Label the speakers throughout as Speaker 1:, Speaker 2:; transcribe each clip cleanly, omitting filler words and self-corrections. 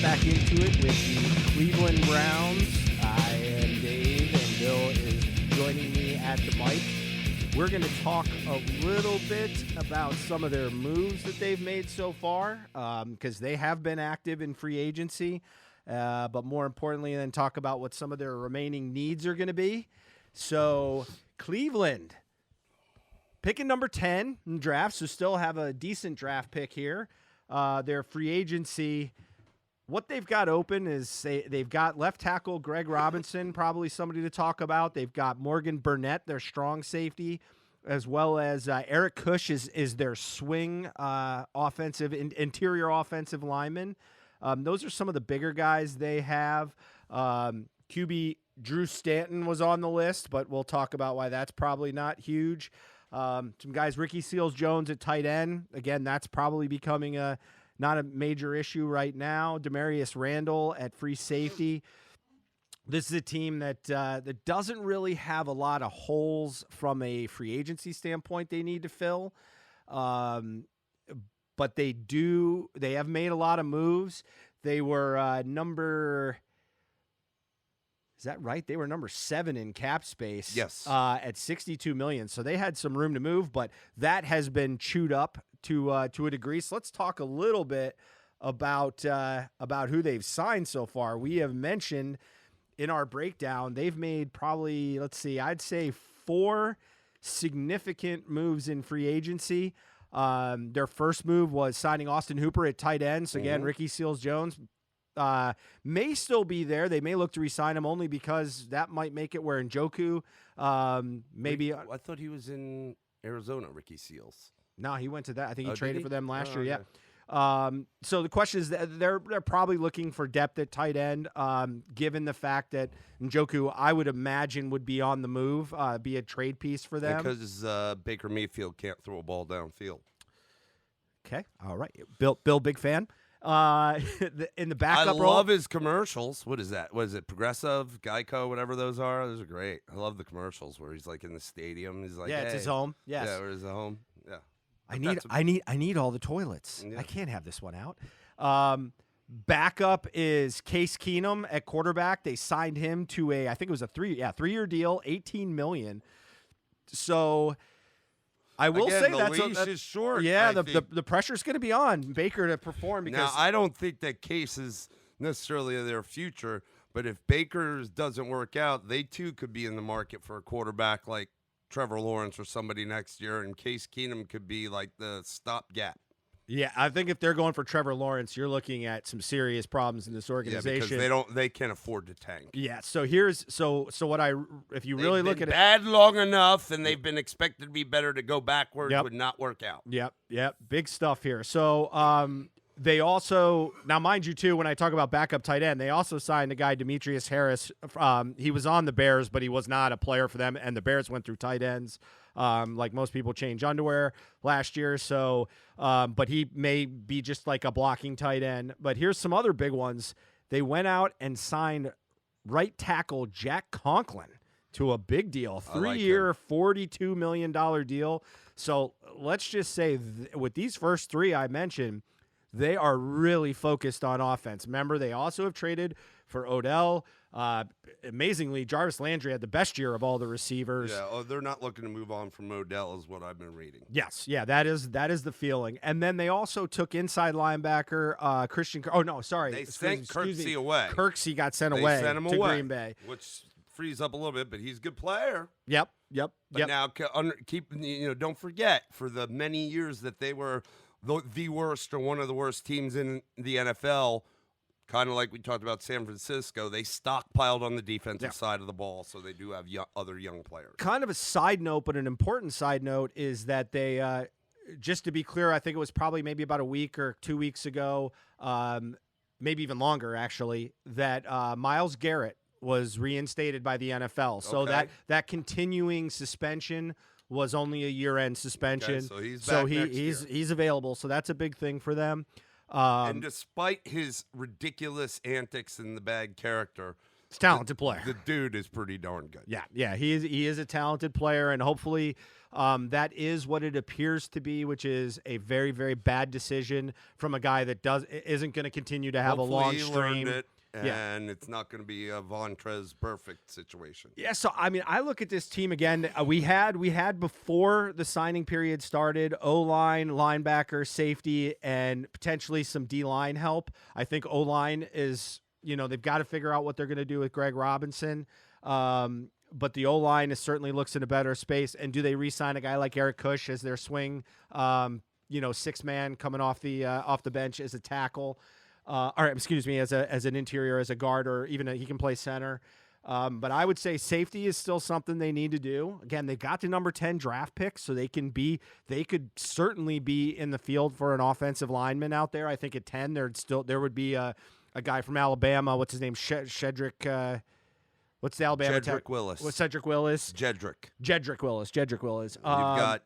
Speaker 1: back into it with the Cleveland Browns. I am Dave, and Bill is joining me at the mic. We're going to talk a little bit about some of their moves that they've made so far, because they have been active in free agency, but more importantly, then talk about what some of their remaining needs are going to be. So, Cleveland, picking number 10 in draft, so still have a decent draft pick here. Their free agency, what they've got open is they've got left tackle Greg Robinson, probably somebody to talk about. They've got Morgan Burnett, their strong safety, as well as Eric Kush is their swing interior offensive lineman. Those are some of the bigger guys they have. QB Drew Stanton was on the list, but we'll talk about why that's probably not huge. Some guys, Ricky Seals-Jones at tight end. Again, that's probably becoming not a major issue right now. Demarius Randall at free safety. This is a team that doesn't really have a lot of holes from a free agency standpoint they need to fill. But they have made a lot of moves. They were number... Is that right? They were number 7 in cap space.
Speaker 2: Yes.
Speaker 1: At $62 million. So they had some room to move, but that has been chewed up to a degree. So let's talk a little bit about who they've signed so far. We have mentioned in our breakdown they've made probably, I'd say 4 significant moves in free agency. Their first move was signing Austin Hooper at tight end. So again, Ricky Seals-Jones may still be there. They may look to re-sign him only because that might make it where Njoku maybe.
Speaker 2: I thought he was in Arizona, Ricky Seals.
Speaker 1: No, he went to that. I think he traded for them last year.
Speaker 2: Okay.
Speaker 1: Yeah. So the question is, they're probably looking for depth at tight end, given the fact that Njoku, I would imagine, would be on the move, be a trade piece for them.
Speaker 2: Because Baker Mayfield can't throw a ball downfield.
Speaker 1: Okay. All right. Bill, big fan. In the backup role.
Speaker 2: I love his commercials. What is that? What is it? Progressive, Geico, whatever those are. Those are great. I love the commercials where he's like in the stadium. He's like,
Speaker 1: it's his home. Yes.
Speaker 2: Yeah, where is the home? Yeah.
Speaker 1: I need all the toilets. Yeah. I can't have this one out. Backup is Case Keenum at quarterback. They signed him to I think it was a 3-year deal, $18 million. So I will say
Speaker 2: the leash is short.
Speaker 1: Yeah, the pressure's going to be on Baker to perform. Because
Speaker 2: now, I don't think that Case is necessarily their future, but if Baker doesn't work out, they too could be in the market for a quarterback like Trevor Lawrence or somebody next year, and Case Keenum could be like the stopgap.
Speaker 1: Yeah, I think if they're going for Trevor Lawrence, you're looking at some serious problems in this organization.
Speaker 2: Yeah, because they can't afford to tank.
Speaker 1: Yeah, so if you really look at it,
Speaker 2: bad long enough, and they've been expected to be better to go backwards would not work out.
Speaker 1: Yep, big stuff here. So they also, now mind you too, when I talk about backup tight end, they also signed a guy, Demetrius Harris. He was on the Bears, but he was not a player for them, and the Bears went through tight ends. Like most people change underwear last year. So, but he may be just like a blocking tight end. But here's some other big ones. They went out and signed right tackle Jack Conklin to a big deal, 3-year, $42 million deal. So let's just say with these first 3 I mentioned, they are really focused on offense. Remember, they also have traded for Odell. Amazingly, Jarvis Landry had the best year of all the receivers.
Speaker 2: Yeah, they're not looking to move on from Odell is what I've been reading.
Speaker 1: Yes, yeah, that is the feeling. And then they also took inside linebacker Christian. Oh no, sorry,
Speaker 2: they sent Kirksey away.
Speaker 1: Kirksey got sent away to Green Bay,
Speaker 2: which frees up a little bit, but he's a good player.
Speaker 1: Yep.
Speaker 2: But now don't forget, for the many years that they were the worst or one of the worst teams in the NFL. Kind of like we talked about San Francisco, they stockpiled on the defensive side of the ball, so they do have other young players.
Speaker 1: Kind of a side note, but an important side note is that they, just to be clear, I think it was probably maybe about a week or 2 weeks ago, maybe even longer actually, that Myles Garrett was reinstated by the NFL. So that continuing suspension was only a year-end suspension.
Speaker 2: Okay, so
Speaker 1: he's available. So that's a big thing for them.
Speaker 2: And despite his ridiculous antics and the bad character,
Speaker 1: He's a talented player.
Speaker 2: The dude is pretty darn good.
Speaker 1: Yeah, he is a talented player, and hopefully that is what it appears to be, which is a very, very bad decision from a guy that isn't going to continue to have
Speaker 2: Hopefully
Speaker 1: a long
Speaker 2: he
Speaker 1: stream.
Speaker 2: learned it, and it's not going to be a Vontrez perfect situation.
Speaker 1: Yeah, so I mean, I look at this team again. We had before the signing period started, O-line, linebacker, safety, and potentially some D-line help. I think O-line is, they've got to figure out what they're going to do with Greg Robinson. But the O-line certainly looks in a better space. And do they re-sign a guy like Eric Kush as their swing, six-man coming off the bench as a tackle? As an interior, as a guard, or even he can play center. But I would say safety is still something they need to do. Again, they've got the number 10 draft pick, so they could certainly be in the field for an offensive lineman out there. I think at 10, there would be a guy from Alabama. What's his name? Shedrick. What's the Alabama?
Speaker 2: Jedrick Willis.
Speaker 1: What's Cedric Willis?
Speaker 2: Jedrick
Speaker 1: Willis. You've
Speaker 2: got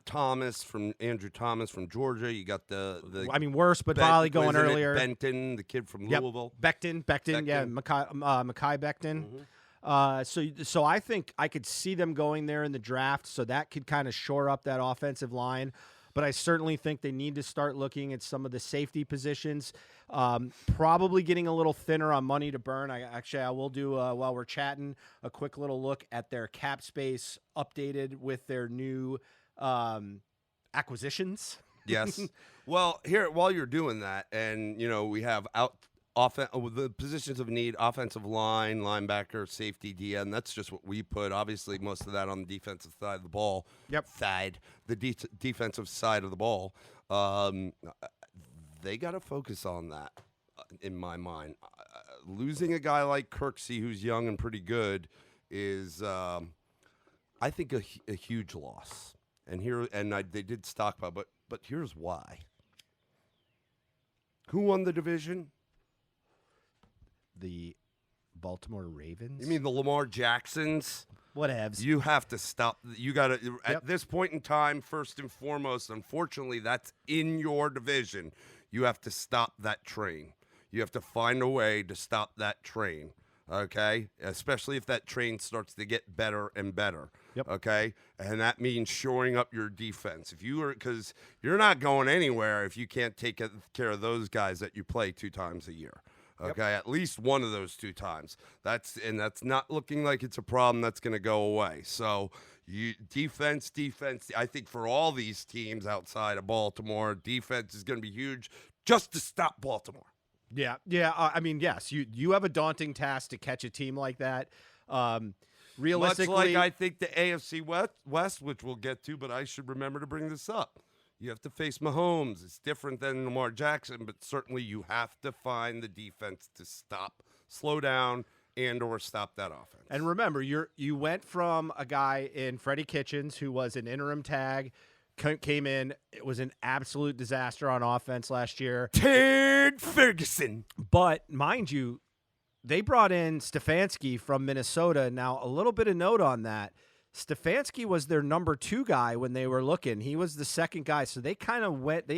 Speaker 2: Andrew Thomas from Georgia. You got the
Speaker 1: worse, but Volley going earlier.
Speaker 2: Benton, the kid from Louisville.
Speaker 1: Becton. Yeah, Mekhi Becton.
Speaker 2: Mm-hmm.
Speaker 1: So I think I could see them going there in the draft, so that could kind of shore up that offensive line. But I certainly think they need to start looking at some of the safety positions, probably getting a little thinner on money to burn. I will do, while we're chatting, a quick little look at their cap space updated with their new acquisitions.
Speaker 2: Yes. Well, here, while you're doing that, and, we have the positions of need: offensive line, linebacker, safety, DN. That's just what we put. Obviously, most of that on the defensive side of the ball.
Speaker 1: Yep.
Speaker 2: The defensive side of the ball. They got to focus on that, in my mind. Losing a guy like Kirksey, who's young and pretty good, is, I think, a huge loss. They did stockpile, but here's why. Who won the division?
Speaker 1: The Baltimore Ravens.
Speaker 2: You mean the Lamar Jacksons?
Speaker 1: Whatevs.
Speaker 2: You have to stop. You got to, at this point in time, first and foremost, unfortunately, that's in your division. You have to stop that train. You have to find a way to stop that train, okay? Especially if that train starts to get better and better, okay? And that means shoring up your defense. Because you're not going anywhere if you can't take care of those guys that you play 2 times a year. Okay, at least one of those 2 times. That's not looking like it's a problem that's going to go away. So, defense. I think for all these teams outside of Baltimore, defense is going to be huge just to stop Baltimore.
Speaker 1: Yeah. Yes, you have a daunting task to catch a team like that. Realistically,
Speaker 2: much like I think the AFC West, which we'll get to, but I should remember to bring this up. You have to face Mahomes. It's different than Lamar Jackson, but certainly you have to find the defense to slow down, or stop that offense.
Speaker 1: And remember, you went from a guy in Freddie Kitchens who was an interim tag, came in. It was an absolute disaster on offense last year.
Speaker 2: Ted Ferguson.
Speaker 1: But mind you, they brought in Stefanski from Minnesota. Now, a little bit of note on that. Stefanski was their number 2 guy when they were looking. He was the second guy. So they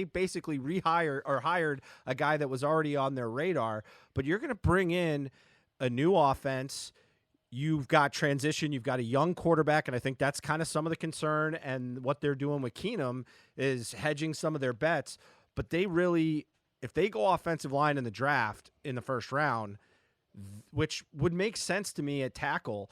Speaker 1: basically hired a guy that was already on their radar. But you're going to bring in a new offense. You've got transition. You've got a young quarterback. And I think that's kind of some of the concern. And what they're doing with Keenum is hedging some of their bets. But they really, if they go offensive line in the draft in the first round, which would make sense to me at tackle,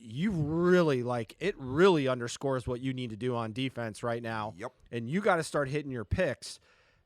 Speaker 1: you really it really underscores what you need to do on defense right now.
Speaker 2: Yep.
Speaker 1: And you got to start hitting your picks,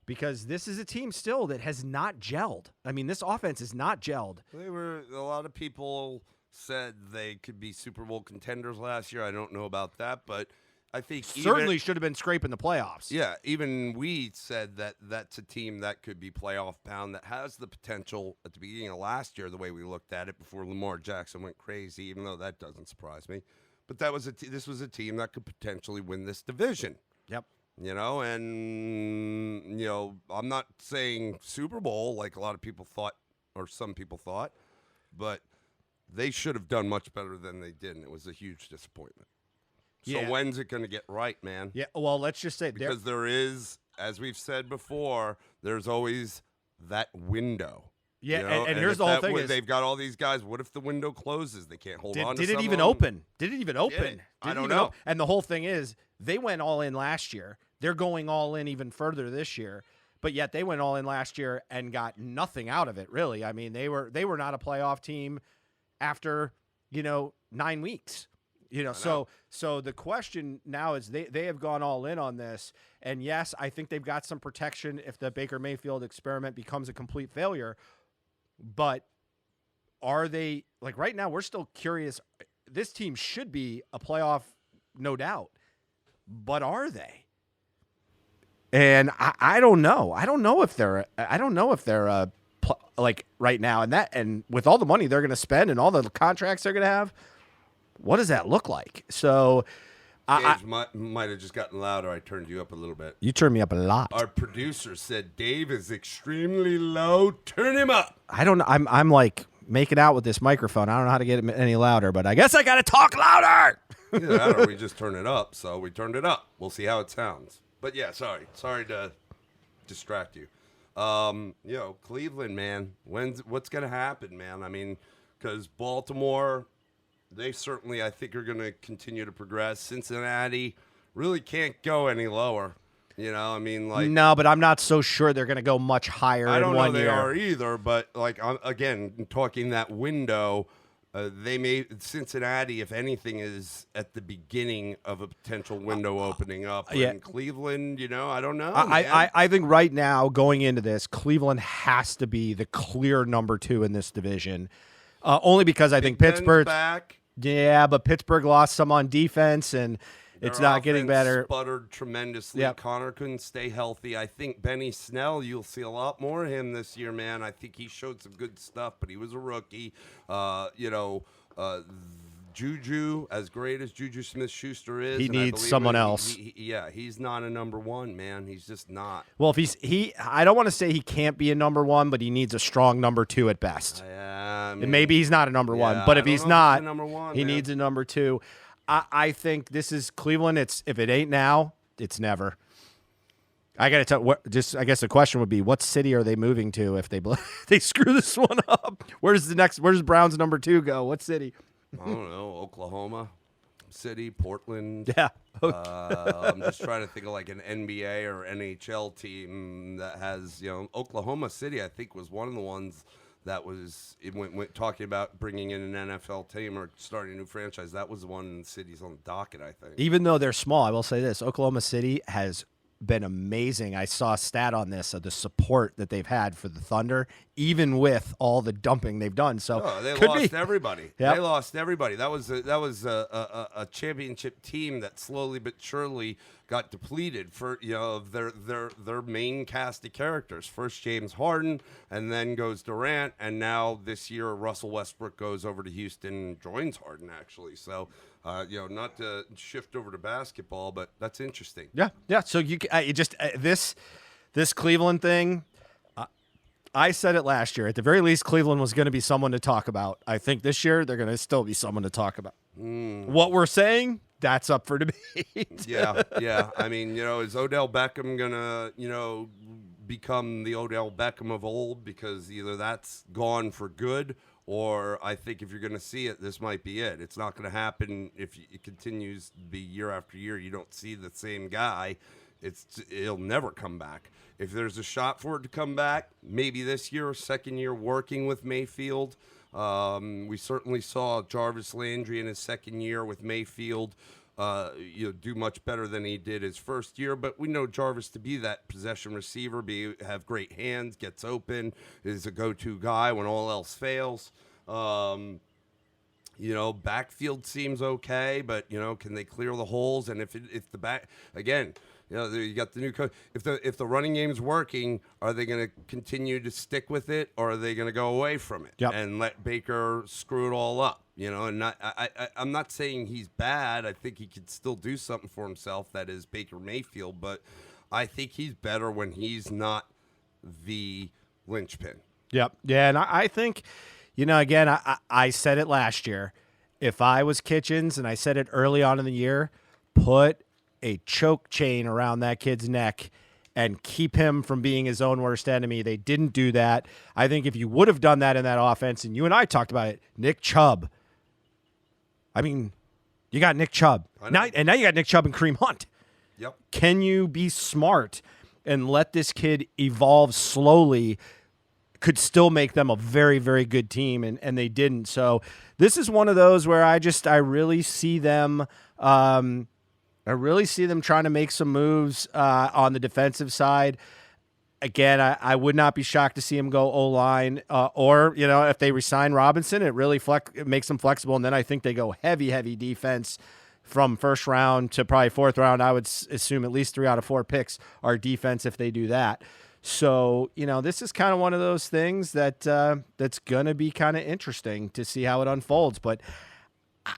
Speaker 1: because this is a team still that has not gelled. I mean, this offense is not gelled.
Speaker 2: A lot of people said they could be Super Bowl contenders last year. I don't know about that, but I think
Speaker 1: certainly should have been scraping the playoffs.
Speaker 2: Yeah, even we said that that's a team that could be playoff bound, that has the potential at the beginning of last year, the way we looked at it before Lamar Jackson went crazy, even though that doesn't surprise me. But this was a team that could potentially win this division.
Speaker 1: Yep.
Speaker 2: And, I'm not saying Super Bowl like a lot of people thought, or some people thought, but they should have done much better than they did, and it was a huge disappointment. So when's it going to get right, man?
Speaker 1: Yeah, well, let's just say
Speaker 2: because there is, as we've said before, there's always that window.
Speaker 1: Yeah,
Speaker 2: You know?
Speaker 1: and here's
Speaker 2: if
Speaker 1: the whole
Speaker 2: that
Speaker 1: thing
Speaker 2: would-
Speaker 1: is,
Speaker 2: they've got all these guys. What if the window closes? They can't hold on to
Speaker 1: did it
Speaker 2: some
Speaker 1: even
Speaker 2: of 'em?
Speaker 1: open? Did it even open?
Speaker 2: I
Speaker 1: Did it
Speaker 2: don't
Speaker 1: even
Speaker 2: know.
Speaker 1: op- And the whole thing is, they went all in last year. They're going all in even further this year. But yet they went all in last year and got nothing out of it, really. I mean, they were not a playoff team after, 9 weeks. So the question now is they have gone all in on this. And yes, I think they've got some protection if the Baker Mayfield experiment becomes a complete failure. But are they, like, right now we're still curious. This team should be a playoff, no doubt. But are they? And I don't know. I don't know if they're like right now, and with all the money they're going to spend and all the contracts they're going to have, what does that look like? So,
Speaker 2: Dave might have just gotten louder. I turned you up a little bit.
Speaker 1: You turned me up a lot.
Speaker 2: Our producer said Dave is extremely low. Turn him up.
Speaker 1: I don't know. I'm like making out with this microphone. I don't know how to get it any louder, but I guess I got to talk louder.
Speaker 2: Either that or we just turn it up. So we turned it up. We'll see how it sounds. But yeah, sorry to distract you. Cleveland, man. What's gonna happen, man? I mean, because Baltimore, they certainly, I think, are gonna continue to progress. Cincinnati really can't go any lower. I mean, like,
Speaker 1: no, but I'm not so sure they're gonna go much higher.
Speaker 2: I don't
Speaker 1: in
Speaker 2: know
Speaker 1: one
Speaker 2: they
Speaker 1: year.
Speaker 2: are either. But like, again, talking that window. Cincinnati, if anything, is at the beginning of a potential window opening up.
Speaker 1: Yeah.
Speaker 2: In Cleveland, I don't know.
Speaker 1: I think right now, going into this, Cleveland has to be the clear number 2 in this division. Only because I think Pittsburgh.
Speaker 2: Back.
Speaker 1: Yeah, but Pittsburgh lost some on defense, and it's
Speaker 2: Their
Speaker 1: not getting
Speaker 2: offense
Speaker 1: better.
Speaker 2: Sputtered tremendously.
Speaker 1: Yep.
Speaker 2: Connor couldn't stay healthy. I think Benny Snell, you'll see a lot more of him this year, man. I think he showed some good stuff, but he was a rookie. Juju, as great as Juju Smith-Schuster is,
Speaker 1: He
Speaker 2: and I
Speaker 1: needs
Speaker 2: believe
Speaker 1: someone
Speaker 2: it,
Speaker 1: else.
Speaker 2: He's not a number 1, man. He's just not.
Speaker 1: Well, I don't want to say he can't be a number 1, but he needs a strong number 2 at best.
Speaker 2: And
Speaker 1: maybe he's not a number 1,
Speaker 2: yeah,
Speaker 1: but
Speaker 2: I
Speaker 1: if
Speaker 2: don't
Speaker 1: he's
Speaker 2: know if
Speaker 1: not,
Speaker 2: a number 1,
Speaker 1: he
Speaker 2: man.
Speaker 1: needs a number 2. I think this is Cleveland. If it ain't now, it's never. I got to tell. I guess the question would be, what city are they moving to if they screw this one up? Where's Browns number 2 go? What city?
Speaker 2: I don't know. Oklahoma City, Portland.
Speaker 1: Yeah.
Speaker 2: I'm just trying to think of like an NBA or NHL team that has, Oklahoma City, I think, was one of the ones that was went talking about bringing in an NFL team or starting a new franchise. That was the one in the cities on the docket, I think.
Speaker 1: Even though they're small, I will say this: Oklahoma City has been amazing. I saw a stat on this of the support that they've had for the Thunder, even with all the dumping they've done. So
Speaker 2: they
Speaker 1: could
Speaker 2: lost
Speaker 1: be.
Speaker 2: everybody.
Speaker 1: Yep.
Speaker 2: They lost everybody. That was a championship team that slowly but surely got depleted for of their main cast of characters. First James Harden, and then goes Durant, and now this year Russell Westbrook goes over to Houston and joins Harden actually. So not to shift over to basketball, but that's interesting.
Speaker 1: Yeah. So this Cleveland thing. I said it last year. At the very least, Cleveland was going to be someone to talk about. I think this year they're going to still be someone to talk about. What we're saying, that's up for debate.
Speaker 2: Yeah. I mean, is Odell Beckham going to, become the Odell Beckham of old? Because either that's gone for good, or I think if you're going to see it, this might be it. It's not going to happen if it continues to be year after year. You don't see the same guy. It'll never come back. If there's a shot for it to come back, maybe this year, second year working with Mayfield. We certainly saw Jarvis Landry in his second year with Mayfield do much better than he did his first year. But we know Jarvis to be that possession receiver, have great hands, gets open, is a go-to guy when all else fails. Backfield seems okay, but can they clear the holes? And if the back again. You got the new coach. If the running game's working, are they going to continue to stick with it, or are they going to go away from it and let Baker screw it all up? And I'm not saying he's bad. I think he could still do something for himself. That is Baker Mayfield, but I think he's better when he's not the linchpin.
Speaker 1: Yep. Yeah, and I think, again, I said it last year. If I was Kitchens, and I said it early on in the year, put a choke chain around that kid's neck and keep him from being his own worst enemy. They didn't do that. I think if you would have done that in that offense, and you and I talked about it, Nick Chubb. I mean, you got Nick Chubb. Now you got Nick Chubb and Kareem Hunt.
Speaker 2: Yep.
Speaker 1: Can you be smart and let this kid evolve slowly? Could still make them a very, very good team, and they didn't. So this is one of those where I really see them trying to make some moves on the defensive side. Again, I would not be shocked to see him go O-line, or if they resign Robinson, it really it makes them flexible, and then I think they go heavy defense from first round to probably fourth round. I would assume at least 3 out of 4 picks are defense if they do that. So, this is kind of one of those things that that's going to be kind of interesting to see how it unfolds. But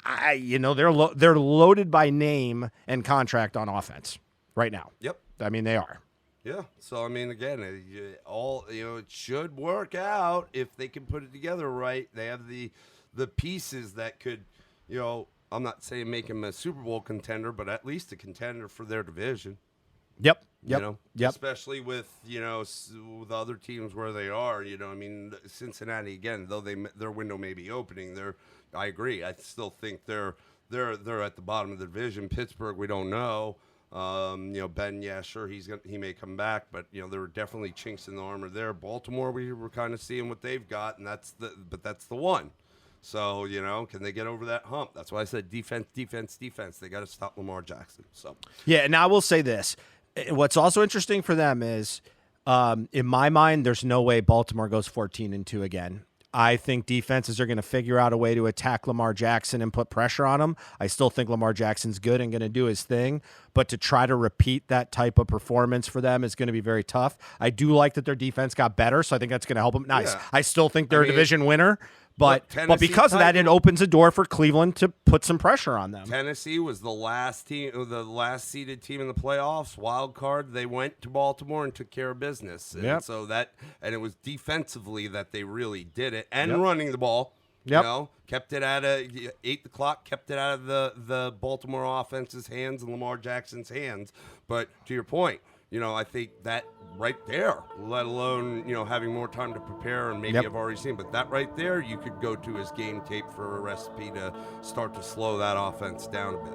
Speaker 1: they're loaded by name and contract on offense right now.
Speaker 2: Yep.
Speaker 1: I mean, they are.
Speaker 2: Yeah. So, I mean, again, it should work out if they can put it together right. They have the pieces that could, I'm not saying make them a Super Bowl contender, but at least a contender for their division.
Speaker 1: Yep.
Speaker 2: Especially with, with other teams where they are, I mean, Cincinnati, again, though their window may be opening, I agree. I still think they're at the bottom of the division. Pittsburgh, we don't know. Ben, yeah, sure, he may come back, but there were definitely chinks in the armor there. Baltimore, we were kind of seeing what they've got, and that's the one. So, can they get over that hump? That's why I said defense. They got to stop Lamar Jackson. So
Speaker 1: yeah, and I will say this. What's also interesting for them is, in my mind, there's no way Baltimore goes 14-2 again. I think defenses are going to figure out a way to attack Lamar Jackson and put pressure on him. I still think Lamar Jackson's good and going to do his thing, but to try to repeat that type of performance for them is going to be very tough. I do like that their defense got better, so I think that's going to help them. Nice. Yeah. I still think they're a division winner. But because of that, it opens a door for Cleveland to put some pressure on them.
Speaker 2: Tennessee was the last seeded team in the playoffs, wild card. They went to Baltimore and took care of business. And so it was defensively that they really did it, and running the ball. Kept it ate the clock, kept it out of the Baltimore offense's hands and Lamar Jackson's hands. But to your point, I think that right there, let alone, having more time to prepare, and maybe I've already seen, but that right there, you could go to his game tape for a recipe to start to slow that offense down a bit.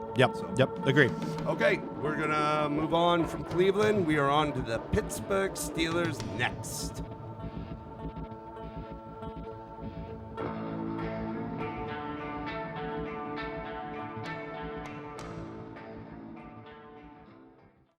Speaker 1: Yep, agreed.
Speaker 2: Okay, we're going to move on from Cleveland. We are on to the Pittsburgh Steelers next.